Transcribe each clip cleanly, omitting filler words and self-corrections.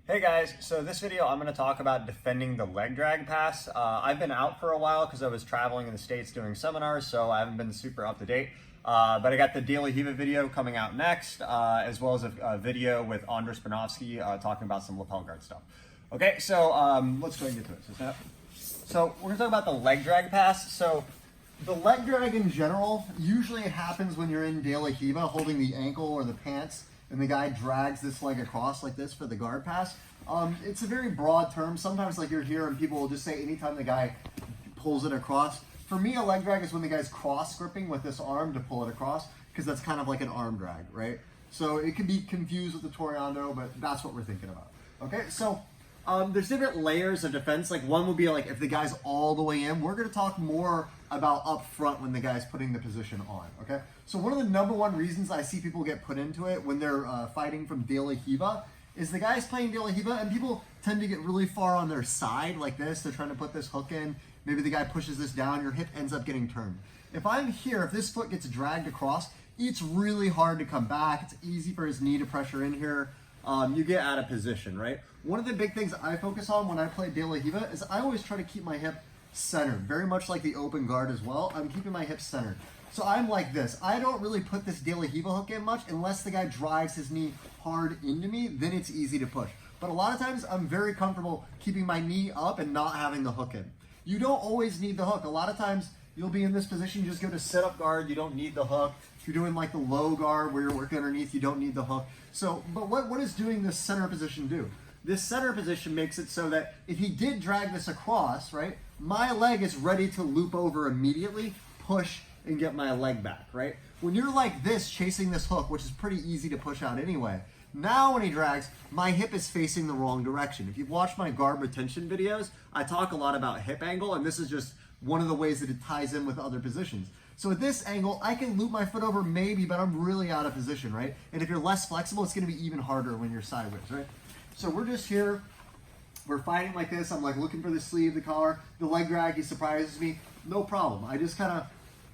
Hey guys, so this video I'm going to talk about defending the leg drag pass. I've been out for a while because I was traveling in the States doing seminars, so I haven't been super up to date. But I got the De La Riva video coming out next, as well as a video with Andres Bernovsky talking about some lapel guard stuff. Okay, so let's go and get to it. So we're going to talk about the leg drag pass. So the leg drag in general, usually it happens when you're in De La Riva holding the ankle or the pants, and the guy drags this leg across like this for the guard pass. It's a very broad term. Sometimes like you're here and people will just say anytime the guy pulls it across. For me, a leg drag is when the guy's cross gripping with this arm to pull it across, because that's kind of like an arm drag, right? So it can be confused with the Toreando, but that's what we're thinking about. Okay, so there's different layers of defense. Like one would be like if the guy's all the way in. We're going to talk more about up front when the guy's putting the position on. Okay, so one of the number one reasons I see people get put into it when they're fighting from De La Riva is the guy's playing De La Riva and people tend to get really far on their side like this. They're trying to put this hook in. Maybe the guy pushes this down. Your hip ends up getting turned. If I'm here, if this foot gets dragged across, it's really hard to come back. It's easy for his knee to pressure in here. You get out of position, right? One of the big things I focus on when I play De La Riva is I always try to keep my hip centered, very much like the open guard as well. I'm keeping my hips centered. So I'm like this. I don't really put this De La Riva hook in much unless the guy drives his knee hard into me, then it's easy to push. But a lot of times I'm very comfortable keeping my knee up and not having the hook in. You don't always need the hook. A lot of times you'll be in this position, you just go to sit up guard, you don't need the hook. If you're doing like the low guard where you're working underneath, you don't need the hook. So, but what is doing this center position do? This center position makes it so that if he did drag this across, right, my leg is ready to loop over immediately, push, and get my leg back, right? When you're like this, chasing this hook, which is pretty easy to push out anyway, now when he drags, my hip is facing the wrong direction. If you've watched my guard retention videos, I talk a lot about hip angle, and this is just one of the ways that it ties in with other positions. So at this angle, I can loop my foot over maybe, but I'm really out of position, right? And if you're less flexible, it's gonna be even harder when you're sideways, right? So we're just here, we're fighting like this. I'm like looking for the sleeve, the collar, the leg drag, he surprises me, no problem. I just kind of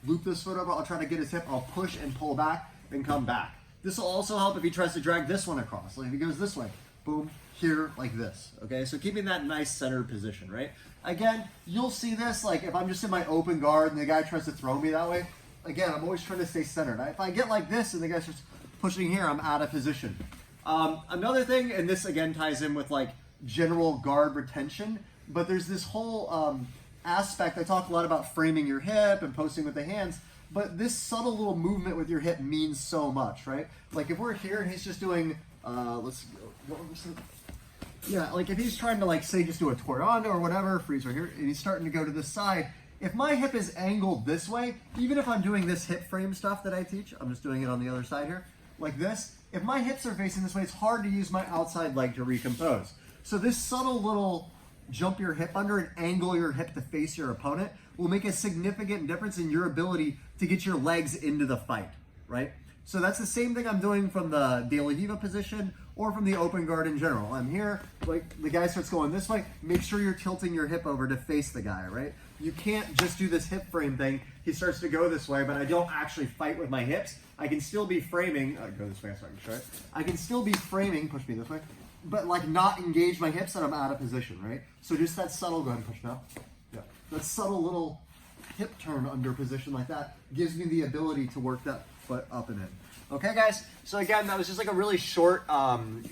loop this foot over, I'll try to get his hip, I'll push and pull back, then come back. This will also help if he tries to drag this one across. Like if he goes this way, boom, here, like this, okay? So keeping that nice centered position, right? Again, you'll see this, like if I'm just in my open guard and the guy tries to throw me that way, again, I'm always trying to stay centered. If I get like this and the guy's just pushing here, I'm out of position. Another thing, and this again ties in with like general guard retention, but there's this whole aspect. I talk a lot about framing your hip and posting with the hands, but this subtle little movement with your hip means so much, right? Like if we're here and he's just doing, like if he's trying to like say just do a Toreando or whatever, freeze right here, and he's starting to go to this side, if my hip is angled this way, even if I'm doing this hip frame stuff that I teach, I'm just doing it on the other side here, like this, if my hips are facing this way, it's hard to use my outside leg to recompose. So this subtle little jump your hip under and angle your hip to face your opponent will make a significant difference in your ability to get your legs into the fight, right? So that's the same thing I'm doing from the De La Riva position or from the open guard in general. I'm here, like the guy starts going this way, make sure you're tilting your hip over to face the guy, right? You can't just do this hip frame thing. He starts to go this way, but I don't actually fight with my hips. I can still be framing, go this way so I can show it. I can still be framing, push me this way, but like not engage my hips and I'm out of position, right? So just that subtle, go ahead and push now. Yeah, that subtle little hip turn under position like that gives me the ability to work that foot up and in. Okay guys, so again, that was just like a really short,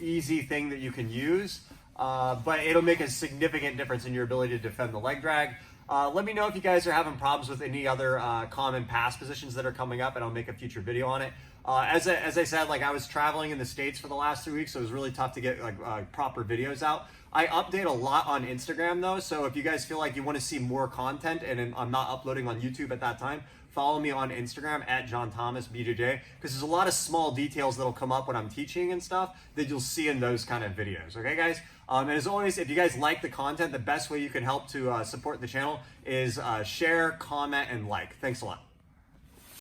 easy thing that you can use, but it'll make a significant difference in your ability to defend the leg drag. Let me know if you guys are having problems with any other common pass positions that are coming up, and I'll make a future video on it. As I said, like I was traveling in the States for the last 2 weeks, so it was really tough to get like proper videos out. I update a lot on Instagram though, so if you guys feel like you want to see more content and I'm not uploading on YouTube at that time, follow me on Instagram at JohnThomasBJJ, because there's a lot of small details that'll come up when I'm teaching and stuff that you'll see in those kind of videos. Okay guys? And as always, if you guys like the content, the best way you can help to support the channel is share, comment, and like. Thanks a lot.